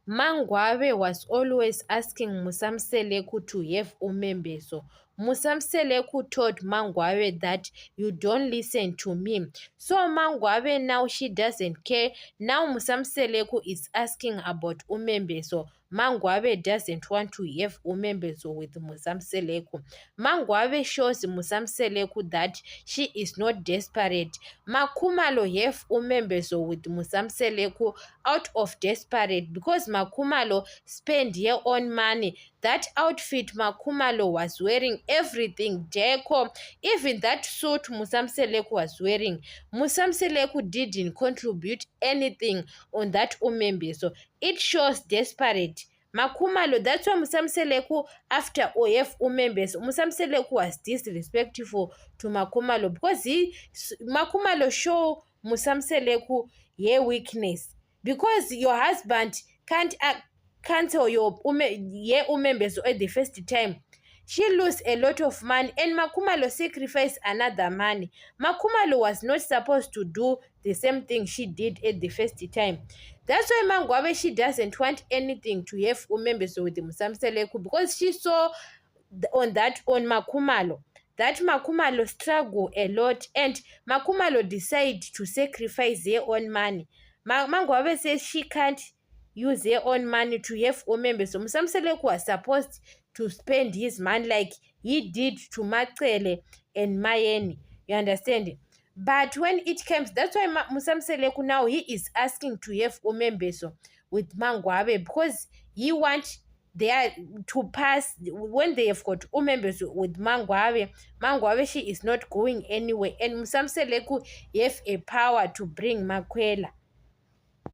Mangwabe was always asking Musamseleku to have umembeso. Musamseleku told Mangwabe that you don't listen to me. So Mangwabe now she doesn't care. Now Musamseleku is asking about umembeso. Mangwabe doesn't want to have umembeso with Musamseleku. Mangwabe shows Musamseleku that she is not desperate. Makumalo have umembeso with Musamseleku out of desperate because Makumalo spent her own money. That outfit Makumalo was wearing, everything, deco, even that suit Musamseleku was wearing, Musamseleku didn't contribute anything on that umembeso. It shows desperate. Makumalo, that's why Musamseleku, after OF umembeso, Musamseleku was disrespectful to Makumalo because Makumalo show Musamseleku her weakness. Because your husband can't cancel your umembeso at the first time, she lose a lot of money and Makumalo sacrificed another money. Makumalo was not supposed to do the same thing she did at the first time. That's why Mangwabe, she doesn't want anything to have umembeso with Musamseleku because she saw on Makumalo that Makumalo struggle a lot and Makumalo decide to sacrifice their own money. Mangwabe says she can't use her own money to have umembeso. Musamseleku was supposed to spend his money like he did to Macele and Mayeni. You understand? But when it comes, that's why Musamseleku now he is asking to have umembeso with Mangwabe because he wants there to pass when they have got umembeso with Mangwabe. Mangwabe, she is not going anywhere and Musamseleku have a power to bring Makwela.